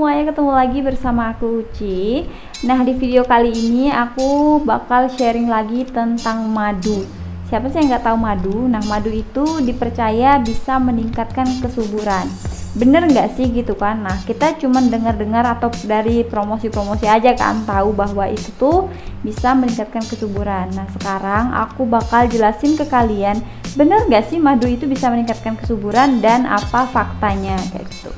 semuanya, ketemu lagi bersama aku Uci. Nah, di video kali ini aku bakal sharing lagi tentang madu. Siapa sih yang nggak tahu madu? Nah, madu itu dipercaya bisa meningkatkan kesuburan. Bener nggak sih gitu kan? Nah, kita cuma dengar-dengar atau dari promosi-promosi aja kan tahu bahwa itu tuh bisa meningkatkan kesuburan. Nah, sekarang aku bakal jelasin ke kalian, bener nggak sih madu itu bisa meningkatkan kesuburan dan apa faktanya kayak gitu.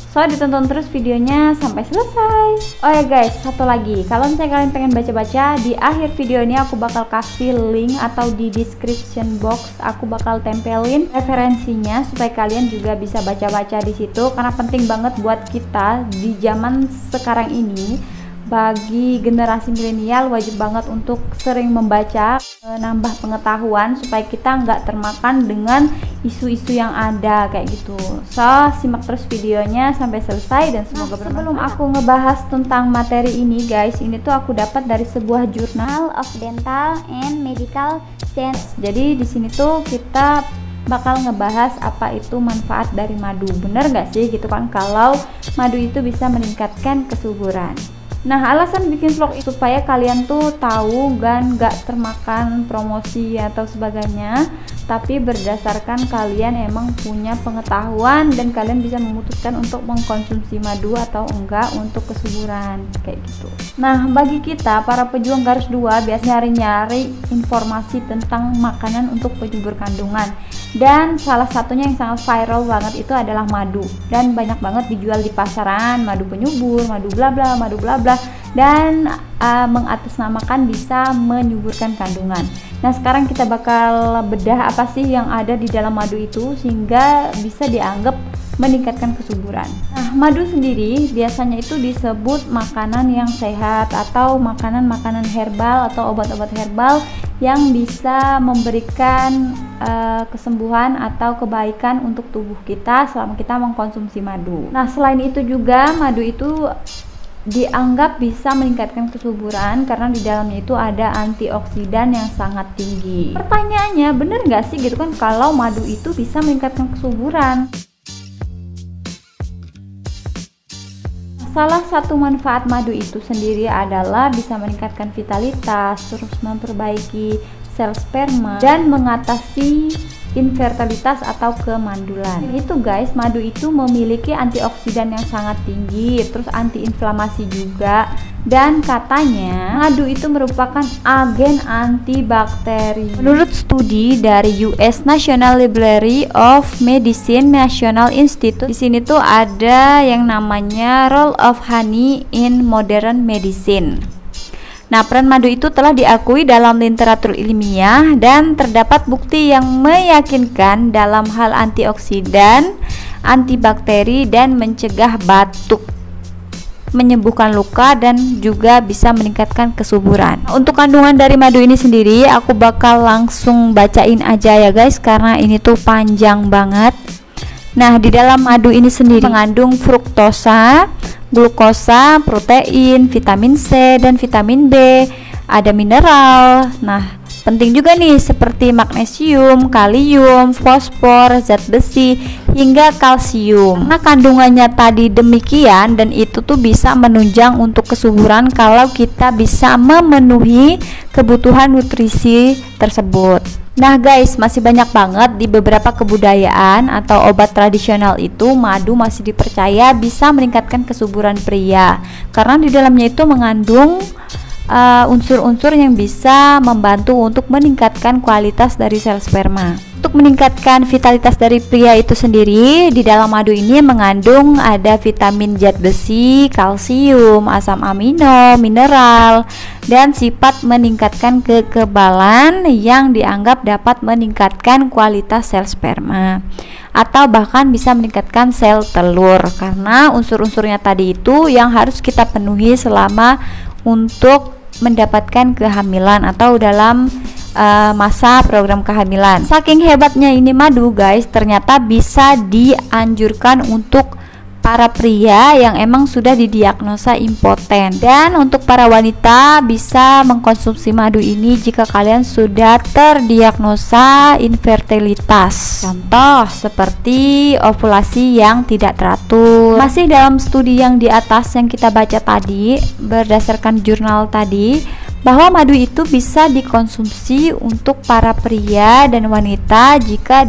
So, ditonton terus videonya sampai selesai. Oh ya guys, satu lagi, kalau misalnya kalian pengen baca-baca, di akhir video ini aku bakal kasih link atau di description box aku bakal tempelin referensinya supaya kalian juga bisa baca-baca di situ, karena penting banget buat kita di zaman sekarang ini. Bagi generasi milenial wajib banget untuk sering membaca, nambah pengetahuan supaya kita nggak termakan dengan isu-isu yang ada kayak gitu. So, simak terus videonya sampai selesai dan semoga bermanfaat. Sebelum aku ngebahas tentang materi ini guys, ini tuh aku dapat dari sebuah Journal of Dental and Medical Science. Jadi di sini tuh kita bakal ngebahas apa itu manfaat dari madu. Bener nggak sih gitu kan kalau madu itu bisa meningkatkan kesuburan. Nah, alasan bikin vlog itu supaya kalian tuh tahu dan gak termakan promosi atau sebagainya, tapi berdasarkan kalian emang punya pengetahuan dan kalian bisa memutuskan untuk mengkonsumsi madu atau enggak untuk kesuburan kayak gitu. Nah, bagi kita para pejuang garis 2 biasanya nyari informasi tentang makanan untuk penyubur kandungan, dan salah satunya yang sangat viral banget itu adalah madu, dan banyak banget dijual di pasaran, madu penyubur, madu bla bla, madu bla bla, dan mengatasnamakan bisa menyuburkan kandungan. Nah, sekarang kita bakal bedah apa sih yang ada di dalam madu itu sehingga bisa dianggap meningkatkan kesuburan. Nah, madu sendiri biasanya itu disebut makanan yang sehat atau makanan-makanan herbal atau obat-obat herbal yang bisa memberikan kesembuhan atau kebaikan untuk tubuh kita selama kita mengkonsumsi madu. Nah, selain itu juga madu itu dianggap bisa meningkatkan kesuburan karena di dalamnya itu ada antioksidan yang sangat tinggi. Pertanyaannya, bener nggak sih gitu kan kalau madu itu bisa meningkatkan kesuburan? Salah satu manfaat madu itu sendiri adalah bisa meningkatkan vitalitas, terus memperbaiki sel sperma, dan mengatasi infertilitas atau kemandulan. Itu guys, madu itu memiliki antioksidan yang sangat tinggi, terus antiinflamasi juga, dan katanya madu itu merupakan agen antibakteri. Menurut studi dari US National Library of Medicine National Institute, di sini tuh ada yang namanya Role of Honey in Modern Medicine. Nah, peran madu itu telah diakui dalam literatur ilmiah dan terdapat bukti yang meyakinkan dalam hal antioksidan, antibakteri, dan mencegah batuk, menyembuhkan luka, dan juga bisa meningkatkan kesuburan. Untuk kandungan dari madu ini sendiri aku bakal langsung bacain aja ya guys, karena ini tuh panjang banget. Nah, di dalam madu ini sendiri mengandung fruktosa, glukosa, protein, vitamin C dan vitamin B, ada mineral. Nah, penting juga nih seperti magnesium, kalium, fosfor, zat besi, hingga kalsium. Nah, kandungannya tadi demikian dan itu tuh bisa menunjang untuk kesuburan kalau kita bisa memenuhi kebutuhan nutrisi tersebut. Nah guys, masih banyak banget di beberapa kebudayaan atau obat tradisional itu madu masih dipercaya bisa meningkatkan kesuburan pria karena di dalamnya itu mengandung unsur-unsur yang bisa membantu untuk meningkatkan kualitas dari sel sperma. Untuk meningkatkan vitalitas dari pria itu sendiri, di dalam madu ini mengandung ada vitamin zat besi, kalsium, asam amino, mineral, dan sifat meningkatkan kekebalan yang dianggap dapat meningkatkan kualitas sel sperma atau bahkan bisa meningkatkan sel telur, karena unsur-unsurnya tadi itu yang harus kita penuhi selama untuk mendapatkan kehamilan atau dalam masa program kehamilan. Saking hebatnya ini madu guys, ternyata bisa dianjurkan untuk para pria yang emang sudah didiagnosa impoten. Dan untuk para wanita bisa mengkonsumsi madu ini jika kalian sudah terdiagnosa infertilitas. Contoh seperti ovulasi yang tidak teratur. Masih dalam studi yang di atas yang kita baca tadi, berdasarkan jurnal tadi, bahwa madu itu bisa dikonsumsi untuk para pria dan wanita jika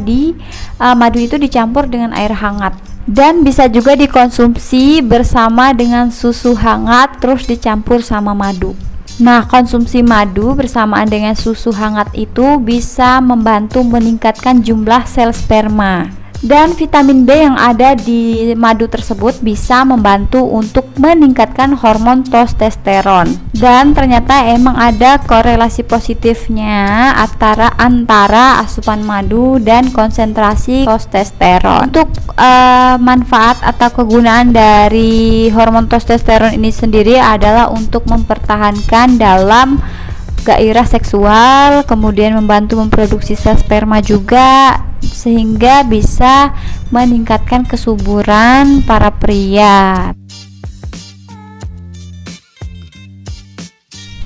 madu itu dicampur dengan air hangat, dan bisa juga dikonsumsi bersama dengan susu hangat terus dicampur sama madu. Nah, konsumsi madu bersamaan dengan susu hangat itu bisa membantu meningkatkan jumlah sel sperma. Dan vitamin B yang ada di madu tersebut bisa membantu untuk meningkatkan hormon testosteron. Dan ternyata emang ada korelasi positifnya antara asupan madu dan konsentrasi testosteron. Untuk manfaat atau kegunaan dari hormon testosteron ini sendiri adalah untuk mempertahankan dalam gairah seksual, kemudian membantu memproduksi sel sperma juga, sehingga bisa meningkatkan kesuburan para pria.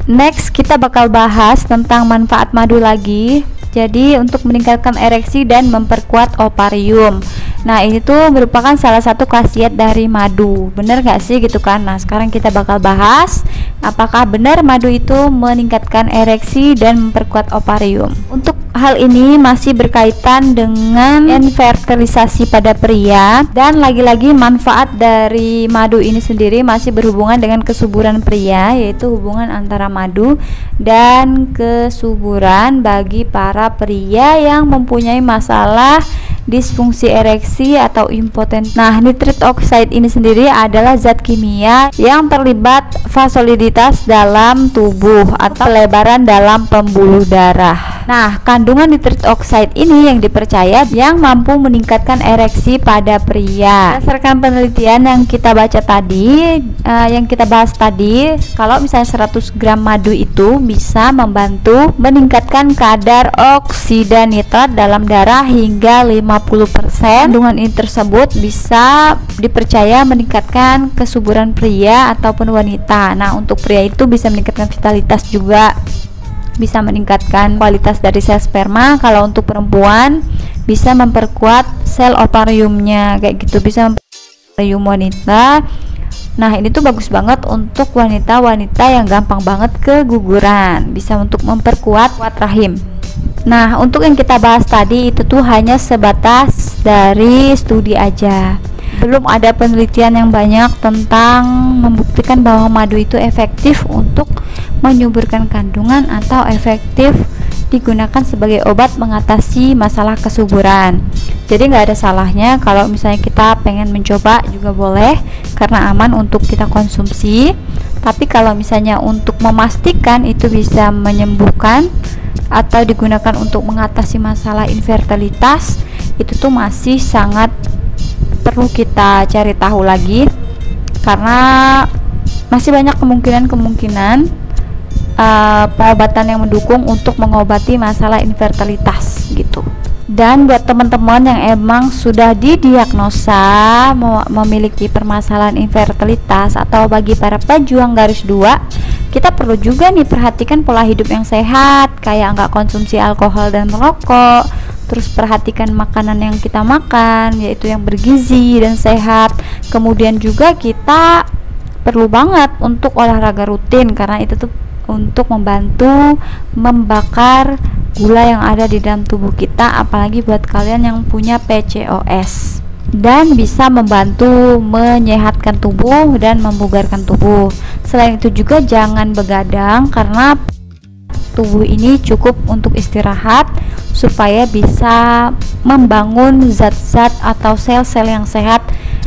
Next, kita bakal bahas tentang manfaat madu lagi. Jadi untuk meningkatkan ereksi dan memperkuat ovarium. Nah, ini tuh merupakan salah satu khasiat dari madu. Bener gak sih gitu kan? Nah, sekarang kita bakal bahas apakah benar madu itu meningkatkan ereksi dan memperkuat ovarium. Untuk hal ini masih berkaitan dengan infertilisasi pada pria, dan lagi-lagi manfaat dari madu ini sendiri masih berhubungan dengan kesuburan pria, yaitu hubungan antara madu dan kesuburan bagi para pria yang mempunyai masalah disfungsi ereksi atau impoten. Nah, nitrit oxide ini sendiri adalah zat kimia yang terlibat vasoliditas dalam tubuh atau pelebaran dalam pembuluh darah. Nah, kandungan nitrit oxide ini yang dipercaya yang mampu meningkatkan ereksi pada pria. Berdasarkan penelitian yang kita baca tadi, yang kita bahas tadi, kalau misalnya 100 gram madu itu bisa membantu meningkatkan kadar oksida nitrat dalam darah hingga 50%. Kandungan ini tersebut bisa dipercaya meningkatkan kesuburan pria ataupun wanita. Nah, untuk pria itu bisa meningkatkan vitalitas juga, bisa meningkatkan kualitas dari sel sperma. Kalau untuk perempuan bisa memperkuat sel ovariumnya, kayak gitu, bisa memperkuat ovarium wanita. Nah, ini tuh bagus banget untuk wanita-wanita yang gampang banget keguguran, bisa untuk memperkuat rahim. Nah, untuk yang kita bahas tadi itu tuh hanya sebatas dari studi aja. Belum ada penelitian yang banyak tentang membuktikan bahwa madu itu efektif untuk menyuburkan kandungan atau efektif digunakan sebagai obat mengatasi masalah kesuburan. Jadi nggak ada salahnya kalau misalnya kita pengen mencoba, juga boleh karena aman untuk kita konsumsi. Tapi kalau misalnya untuk memastikan itu bisa menyembuhkan atau digunakan untuk mengatasi masalah infertilitas, itu tuh masih sangat perlu kita cari tahu lagi, karena masih banyak kemungkinan pengobatan yang mendukung untuk mengobati masalah infertilitas gitu. Dan buat teman-teman yang emang sudah didiagnosa memiliki permasalahan infertilitas, atau bagi para pejuang garis 2, kita perlu juga nih perhatikan pola hidup yang sehat, kayak nggak konsumsi alkohol dan merokok. Terus perhatikan makanan yang kita makan, yaitu yang bergizi dan sehat. Kemudian juga kita perlu banget untuk olahraga rutin, karena itu tuh untuk membantu membakar gula yang ada di dalam tubuh kita, apalagi buat kalian yang punya PCOS, dan bisa membantu menyehatkan tubuh dan membugarkan tubuh. Selain itu juga jangan begadang, karena tubuh ini cukup untuk istirahat supaya bisa membangun zat-zat atau sel-sel yang sehat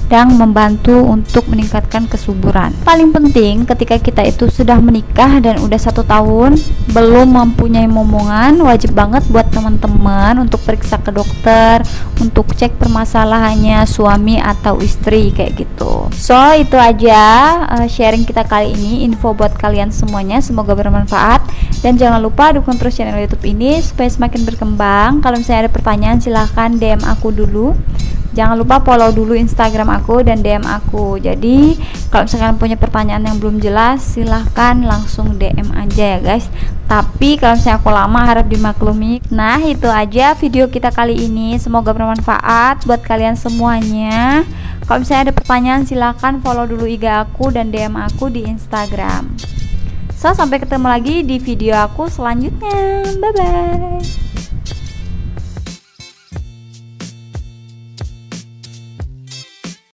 dan membantu untuk meningkatkan kesuburan. Paling penting ketika kita itu sudah menikah dan udah 1 tahun belum mempunyai momongan, wajib banget buat teman-teman untuk periksa ke dokter untuk cek permasalahannya suami atau istri, kayak gitu. So, itu aja sharing kita kali ini, info buat kalian semuanya, semoga bermanfaat. Dan jangan lupa dukung terus channel YouTube ini supaya semakin berkembang. Kalau misalnya ada pertanyaan silahkan DM aku dulu. jangan lupa follow dulu Instagram aku dan DM aku. Jadi kalau misalkan punya pertanyaan yang belum jelas, silahkan langsung DM aja ya guys. Tapi kalau misalnya aku lama, harap dimaklumi. Nah itu aja video kita kali ini, semoga bermanfaat buat kalian semuanya. Kalau misalnya ada pertanyaan, silahkan follow dulu IG aku dan DM aku di Instagram. So, sampai ketemu lagi di video aku selanjutnya. Bye bye.